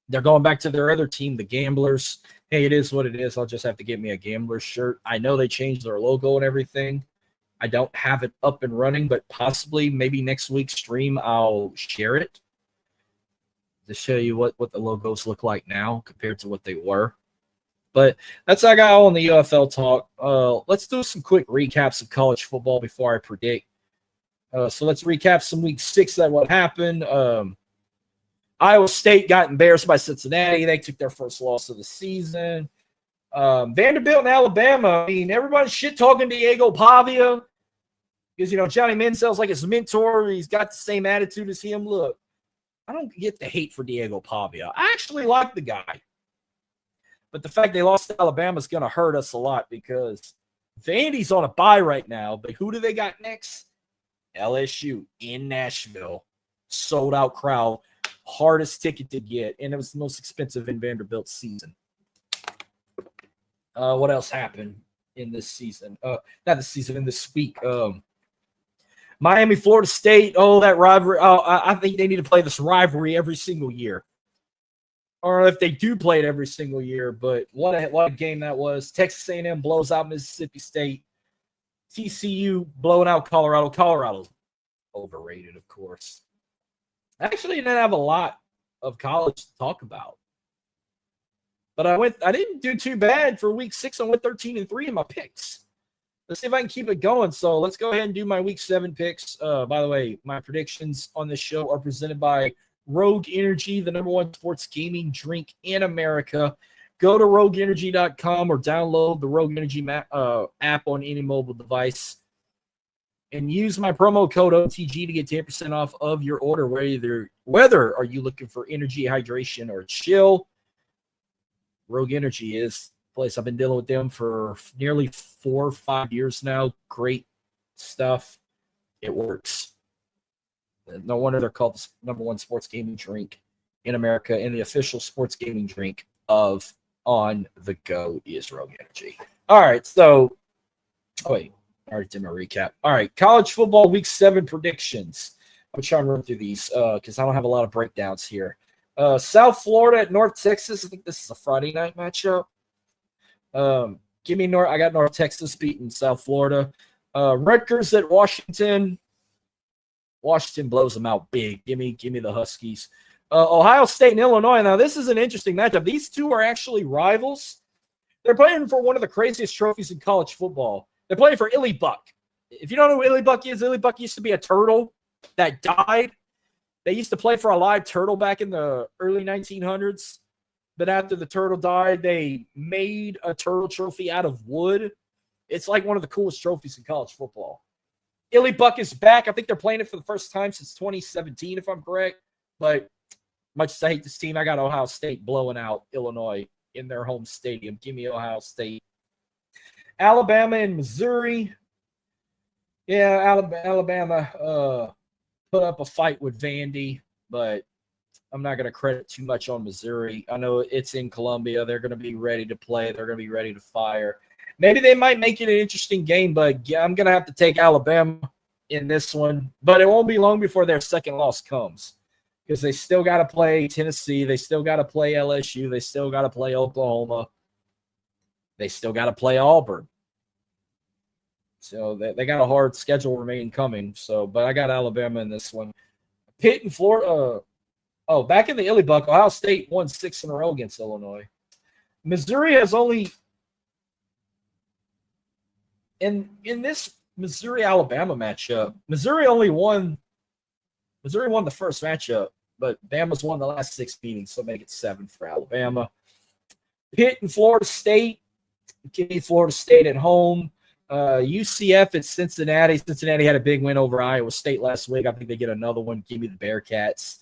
C: they're going back to their other team, the Gamblers. Hey, it is what it is. I'll just have to get me a Gamblers shirt. I know they changed their logo and everything. I don't have it up and running, but possibly maybe next week's stream I'll share it to show you what the logos look like now compared to what they were. But that's I got on the UFL talk. Let's do some quick recaps of college football before I predict. So let's recap some week 6 that what happened. Iowa State got embarrassed by Cincinnati. They took their first loss of the season. Vanderbilt and Alabama. I mean, everybody's shit talking Diego Pavia because, Johnny Manziel's like his mentor. He's got the same attitude as him. Look, I don't get the hate for Diego Pavia. I actually like the guy. But the fact they lost to Alabama is going to hurt us a lot because Vandy's on a bye right now. But who do they got next? LSU in Nashville. Sold out crowd. Hardest ticket to get. And it was the most expensive in Vanderbilt's season. What else happened in this season? Not this season, in this week. Miami, Florida State. Oh, that rivalry. I think they need to play this rivalry every single year. Or if they do play it every single year. But what a game that was. Texas A&M blows out Mississippi State. TCU blowing out Colorado. Colorado's overrated, of course. Actually, I didn't have a lot of college to talk about. But I didn't do too bad for week 6. I went 13-3 in my picks. Let's see if I can keep it going. So let's go ahead and do my week 7 picks. By the way, my predictions on this show are presented by Rogue Energy, the #1 sports gaming drink in America. Go to rogueenergy.com or download the Rogue Energy app on any mobile device and use my promo code OTG to get 10% off of your order. Whether are you looking for energy, hydration, or chill, Rogue Energy is the place. I've been dealing with them for nearly 4 or 5 years now. Great stuff. It works. No wonder they're called the #1 sports gaming drink in America, and the official sports gaming drink of On The Go is Rogue Energy. All right, so I already did my recap. All right, college football week 7 predictions. I'm trying to run through these because I don't have a lot of breakdowns here. South Florida at North Texas. I think this is a Friday night matchup. Give me North. I got North Texas beating South Florida. Rutgers at Washington. Washington blows them out big. Give me the Huskies. Ohio State and Illinois. Now, this is an interesting matchup. These two are actually rivals. They're playing for one of the craziest trophies in college football. They're playing for Illy Buck. If you don't know who Illy Buck is, Illy Buck used to be a turtle that died. They used to play for a live turtle back in the early 1900s. But after the turtle died, they made a turtle trophy out of wood. It's like one of the coolest trophies in college football. Illy Buck is back. I think they're playing it for the first time since 2017, if I'm correct. But much as I hate this team, I got Ohio State blowing out Illinois in their home stadium. Give me Ohio State. Alabama and Missouri. Yeah, Alabama put up a fight with Vandy, but I'm not going to credit too much on Missouri. I know it's in Columbia. They're going to be ready to play. They're going to be ready to fire. Maybe they might make it an interesting game, but I'm going to have to take Alabama in this one. But it won't be long before their second loss comes because they still got to play Tennessee. They still got to play LSU. They still got to play Oklahoma. They still got to play Auburn. So they got a hard schedule remaining coming. But I got Alabama in this one. Pitt and Florida. Back in the Illy Buck, Ohio State won 6 in a row against Illinois. Missouri has only in this Missouri-Alabama matchup, Missouri won the first matchup, but Bama's won the last 6 meetings, so make it 7 for Alabama. Pitt and Florida State. Give me Florida State at home. UCF at Cincinnati. Cincinnati had a big win over Iowa State last week. I think they get another one. Give me the Bearcats.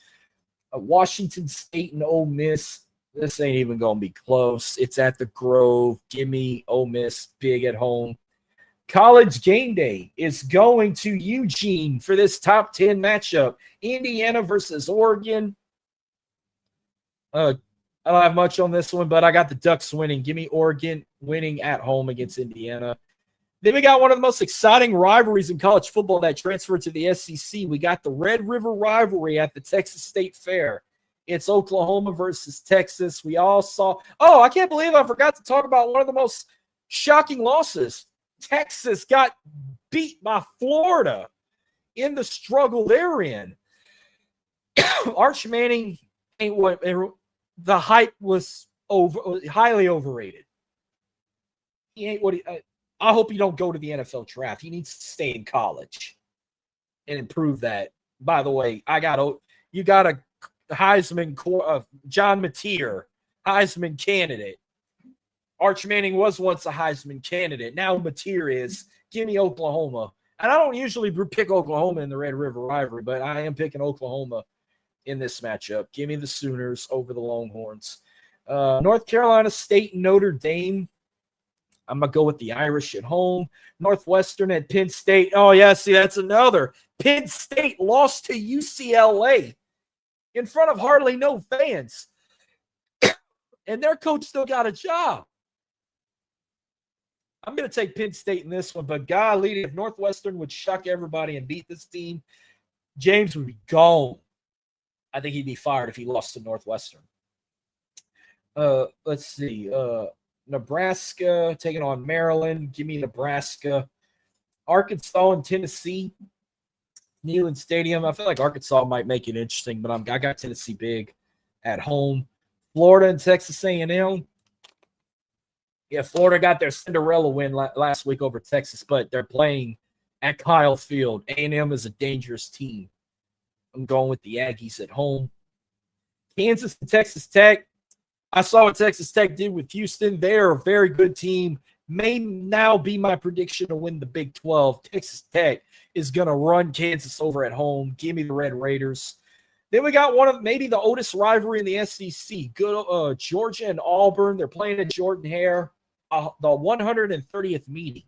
C: Washington State and Ole Miss. This ain't even going to be close. It's at the Grove. Give me Ole Miss big at home. College Game Day is going to Eugene for this top 10 matchup. Indiana versus Oregon. I don't have much on this one, but I got the Ducks winning. Give me Oregon winning at home against Indiana. Then we got one of the most exciting rivalries in college football that transferred to the SEC. We got the Red River rivalry at the Texas State Fair. It's Oklahoma versus Texas. We all saw – I can't believe I forgot to talk about one of the most shocking losses. Texas got beat by Florida in the struggle they're in. Arch Manning ain't what the hype was highly overrated. He ain't what I hope you don't go to the NFL draft. He needs to stay in college and improve that. By the way, you got a Heisman, John Mateer, Heisman candidate. Arch Manning was once a Heisman candidate. Now Mateer is. Give me Oklahoma. And I don't usually pick Oklahoma in the Red River rivalry, but I am picking Oklahoma in this matchup. Give me the Sooners over the Longhorns. North Carolina State, Notre Dame. I'm going to go with the Irish at home. Northwestern at Penn State. Oh, yeah, see, that's another. Penn State lost to UCLA in front of hardly no fans. And their coach still got a job. I'm going to take Penn State in this one, but golly, if Northwestern would shock everybody and beat this team, James would be gone. I think he'd be fired if he lost to Northwestern. Let's see. Nebraska taking on Maryland. Give me Nebraska. Arkansas and Tennessee. Neyland Stadium. I feel like Arkansas might make it interesting, but I got Tennessee big at home. Florida and Texas A&M. Yeah, Florida got their Cinderella win last week over Texas, but they're playing at Kyle Field. A&M is a dangerous team. I'm going with the Aggies at home. Kansas and Texas Tech. I saw what Texas Tech did with Houston. They're a very good team. May now be my prediction to win the Big 12. Texas Tech is going to run Kansas over at home. Give me the Red Raiders. Then we got one of maybe the oldest rivalry in the SEC. Good Georgia and Auburn. They're playing at Jordan-Hare. The 130th meeting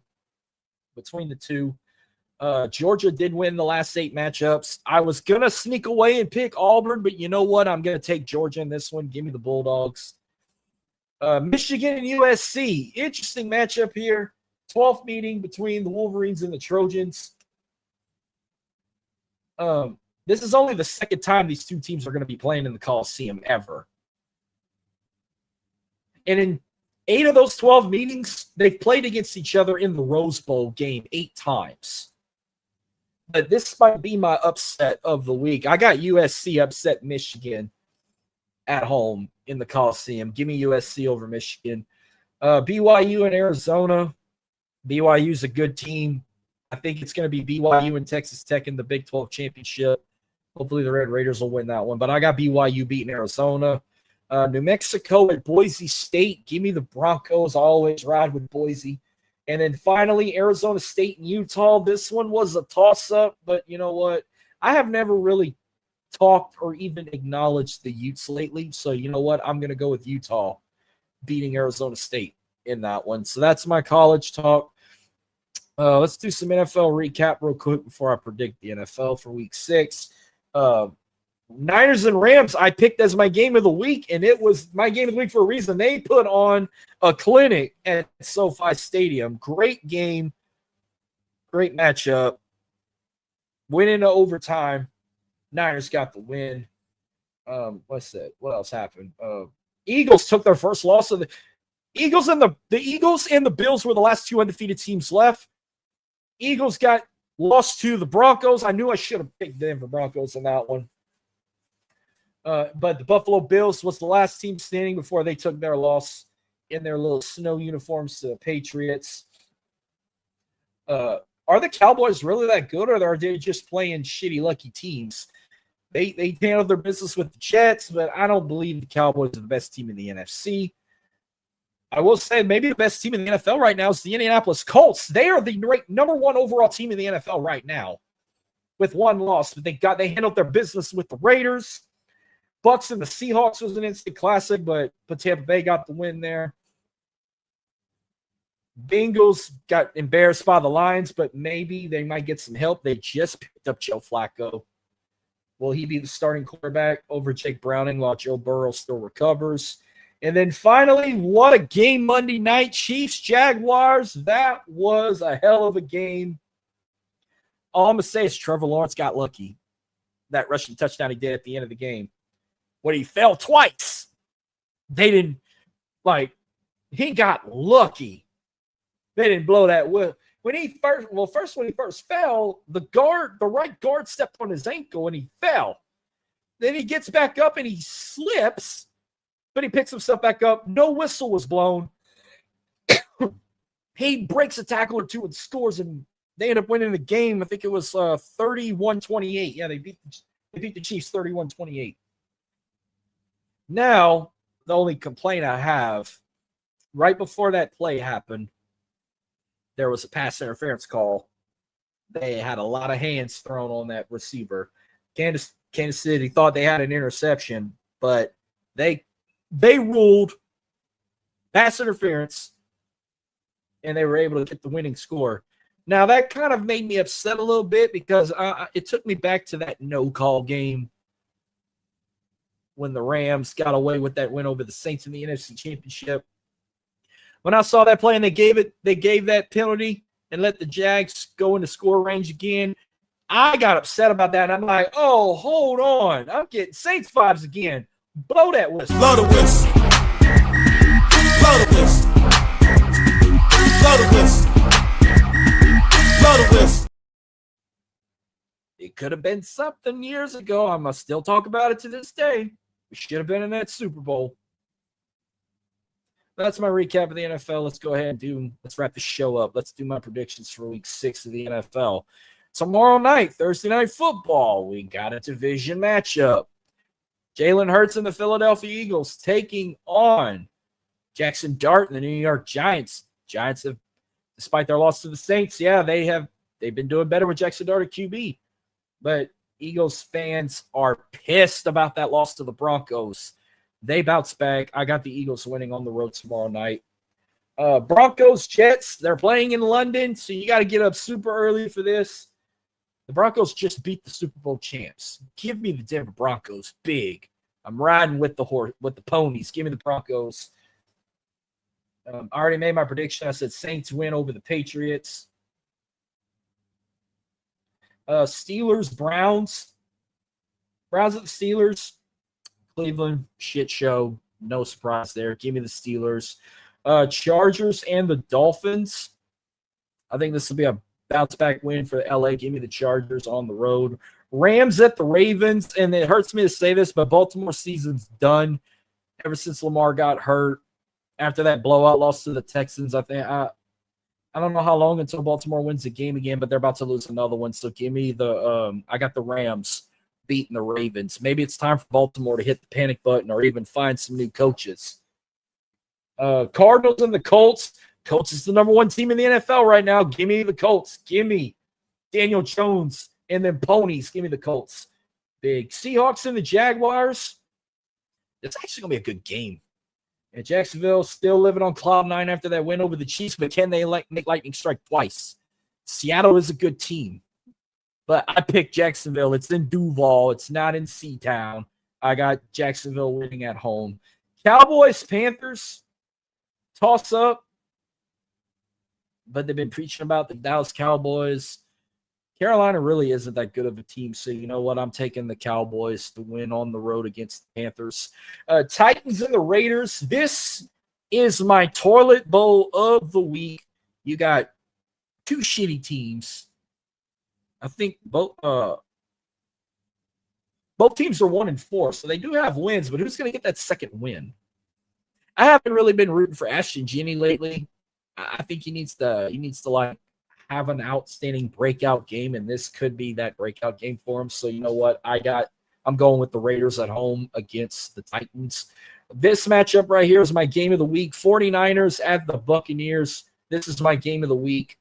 C: between the two. Georgia did win the last 8 matchups. I was going to sneak away and pick Auburn, but you know what? I'm going to take Georgia in this one. Give me the Bulldogs. Michigan and USC. Interesting matchup here. 12th meeting between the Wolverines and the Trojans. This is only the second time these two teams are going to be playing in the Coliseum ever. And in 8 of those 12 meetings, they've played against each other in the Rose Bowl game 8 times. But this might be my upset of the week. I got USC upset Michigan at home in the Coliseum. Give me USC over Michigan. BYU and Arizona. BYU's a good team. I think it's going to be BYU and Texas Tech in the Big 12 championship. Hopefully the Red Raiders will win that one. But I got BYU beating Arizona. New Mexico at Boise State. Give me the Broncos. I always ride with Boise. And then finally, Arizona State and Utah. This one was a toss-up, but you know what? I have never really talked or even acknowledged the Utes lately. So you know what? I'm going to go with Utah beating Arizona State in that one. So that's my college talk. Let's do some NFL recap real quick before I predict the NFL for week 6. Niners and Rams I picked as my game of the week, and it was my game of the week for a reason. They put on a clinic at SoFi Stadium. Great game. Great matchup. Went into overtime. Niners got the win. What's that? What else happened? Eagles took their first loss of the Eagles and the Eagles and the Bills were the last 2 undefeated teams left. Eagles got lost to the Broncos. I knew I should have picked Denver Broncos in that one. But the Buffalo Bills was the last team standing before they took their loss in their little snow uniforms to the Patriots. Are the Cowboys really that good, or are they just playing shitty lucky teams? They handled their business with the Jets, but I don't believe the Cowboys are the best team in the NFC. I will say maybe the best team in the NFL right now is the Indianapolis Colts. They are the number 1 overall team in the NFL right now with 1 loss. But they handled their business with the Raiders. Bucks and the Seahawks was an instant classic, but Tampa Bay got the win there. Bengals got embarrassed by the Lions, but maybe they might get some help. They just picked up Joe Flacco. Will he be the starting quarterback over Jake Browning while Joe Burrow still recovers? And then finally, what a game Monday night. Chiefs-Jaguars. That was a hell of a game. All I'm going to say is Trevor Lawrence got lucky. That rushing touchdown he did at the end of the game. When he fell twice, they didn't, he got lucky. They didn't blow that whistle. When he first fell, the right guard stepped on his ankle and he fell. Then he gets back up and he slips, but he picks himself back up. No whistle was blown. He breaks a tackle or two and scores, and they end up winning the game. I think it was 31-28. Yeah, they beat the Chiefs 31-28. Now, the only complaint I have right before that play happened, there was a pass interference call. They had a lot of hands thrown on that receiver. Kansas City thought they had an interception, but they ruled pass interference, and they were able to get the winning score. Now, that kind of made me upset a little bit because it took me back to that no-call game when the Rams got away with that win over the Saints in the NFC Championship. When I saw that play and they gave that penalty and let the Jags go into score range again, I got upset about that. And I'm like, oh, hold on. I'm getting Saints vibes again. Blow that whistle.
I: Blow the whistle. Blow the whistle. Blow the whistle. Blow the whistle.
C: It could have been something years ago. I must still talk about it to this day. We should have been in that Super Bowl. That's my recap of the NFL. Let's go ahead and let's wrap the show up. Let's do my predictions for week 6 of the NFL. Tomorrow night, Thursday Night Football, we got a division matchup. Jalen Hurts and the Philadelphia Eagles taking on Jackson Dart and the New York Giants. Giants have, despite their loss to the Saints, they've been doing better with Jackson Dart at QB. But Eagles fans are pissed about that loss to the Broncos. They bounce back. I got the Eagles winning on the road tomorrow night. Broncos, Jets, they're playing in London, so you got to get up super early for this. The Broncos just beat the Super Bowl champs. Give me the Denver Broncos big. I'm riding with the ponies. Give me the Broncos. I already made my prediction. I said Saints win over the Patriots. Steelers, Browns. Browns at the Steelers. Cleveland, shit show. No surprise there. Give me the Steelers. Chargers and the Dolphins. I think this will be a bounce-back win for LA. Give me the Chargers on the road. Rams at the Ravens. And it hurts me to say this, but Baltimore season's done ever since Lamar got hurt. After that blowout loss to the Texans, I don't know how long until Baltimore wins the game again, but they're about to lose another one. So give me I got the Rams beating the Ravens. Maybe it's time for Baltimore to hit the panic button or even find some new coaches. Cardinals and the Colts. Colts is the number 1 team in the NFL right now. Give me the Colts. Give me Daniel Jones and then ponies. Give me the Colts. Big. Seahawks and the Jaguars. It's actually going to be a good game. And Jacksonville still living on cloud 9 after that win over the Chiefs, but can they make lightning strike twice? Seattle is a good team. But I picked Jacksonville. It's in Duval. It's not in Seatown. I got Jacksonville winning at home. Cowboys, Panthers, toss up. But they've been preaching about the Dallas Cowboys. Carolina really isn't that good of a team. So you know what? I'm taking the Cowboys to win on the road against the Panthers. Titans and the Raiders. This is my toilet bowl of the week. You got 2 shitty teams. I think both teams are 1-4, so they do have wins, but who's going to get that second win? I haven't really been rooting for Ashton Genie lately. I think he needs to like have an outstanding breakout game, and this could be that breakout game for him. So you know what? I'm going with the Raiders at home against the Titans. This matchup right here is my game of the week. 49ers at the Buccaneers. This is my game of the week.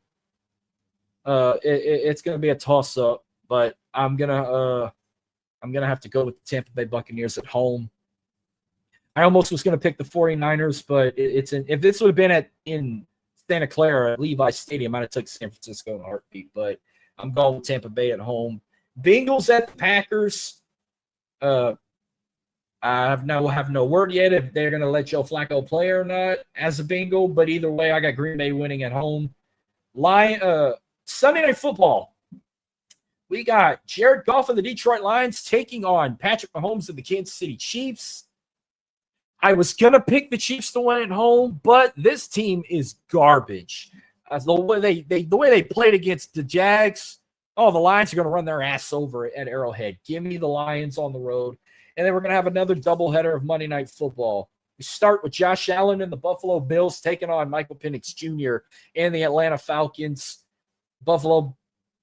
C: It's going to be a toss-up, but I'm gonna have to go with the Tampa Bay Buccaneers at home. I almost was going to pick the 49ers, but if this would have been in Santa Clara at Levi's Stadium, I'd have took San Francisco in a heartbeat, but I'm going with Tampa Bay at home. Bengals at the Packers. I have no word yet if they're going to let Joe Flacco play or not as a Bengal, but either way, I got Green Bay winning at home. Sunday Night Football. We got Jared Goff and the Detroit Lions taking on Patrick Mahomes and the Kansas City Chiefs. I was going to pick the Chiefs to win at home, but this team is garbage. The way they played against the Jags, the Lions are going to run their ass over at Arrowhead. Give me the Lions on the road. And then we're going to have another doubleheader of Monday Night Football. We start with Josh Allen and the Buffalo Bills taking on Michael Penix Jr. and the Atlanta Falcons. Buffalo,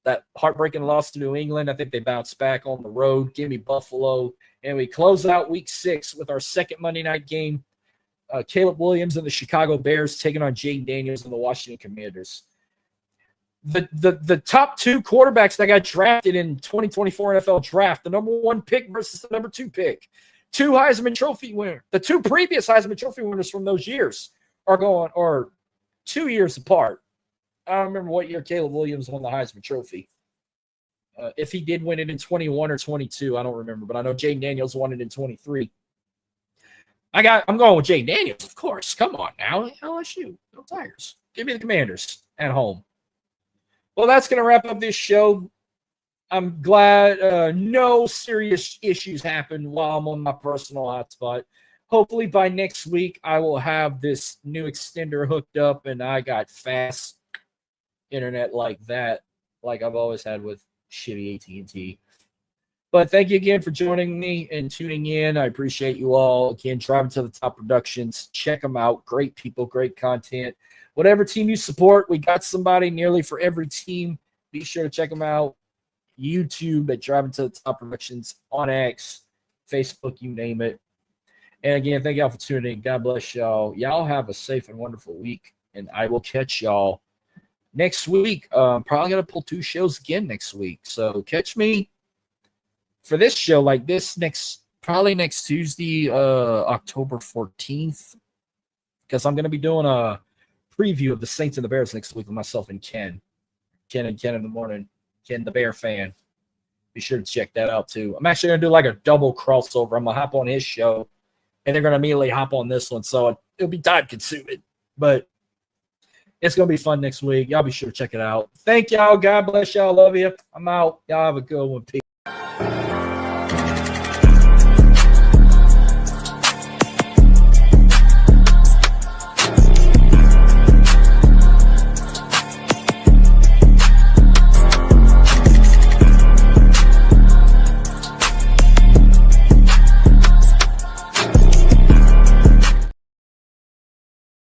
C: that heartbreaking loss to New England. I think they bounce back on the road. Give me Buffalo. And we close out week 6 with our second Monday night game. Caleb Williams and the Chicago Bears taking on Jaden Daniels and the Washington Commanders. The top two quarterbacks that got drafted in 2024 NFL draft, the number 1 pick versus the number 2 pick. 2 Heisman Trophy winners. The 2 previous Heisman Trophy winners from those years are 2 years apart. I don't remember what year Caleb Williams won the Heisman Trophy. If he did win it in 21 or 22, I don't remember, but I know Jaden Daniels won it in 23. I'm going with Jaden Daniels, of course. Come on now. LSU. No Tigers. Give me the Commanders at home. Well, that's going to wrap up this show. I'm glad no serious issues happened while I'm on my personal hotspot. Hopefully by next week, I will have this new extender hooked up and I got fast internet like that, like I've always had with shitty AT&T. But thank you again for joining me and tuning in. I appreciate you all. Again, Driving to the Top Productions. Check them out. Great people, great content. Whatever team you support, we got somebody nearly for every team. Be sure to check them out. YouTube at Driving to the Top Productions, on X, Facebook, you name it. And again, thank y'all for tuning in. God bless y'all. Y'all have a safe and wonderful week, and I will catch y'all next week. Probably going to pull 2 shows again next week. So catch me for this show like this probably next Tuesday, October 14th, because I'm going to be doing a preview of the Saints and the Bears next week with myself and Ken in the morning. Ken, the Bear fan. Be sure to check that out too. I'm actually going to do like a double crossover. I'm going to hop on his show, and they're going to immediately hop on this one. So it'll be time consuming, but it's going to be fun next week. Y'all be sure to check it out. Thank y'all. God bless y'all. Love you. I'm out. Y'all have a good one. Peace.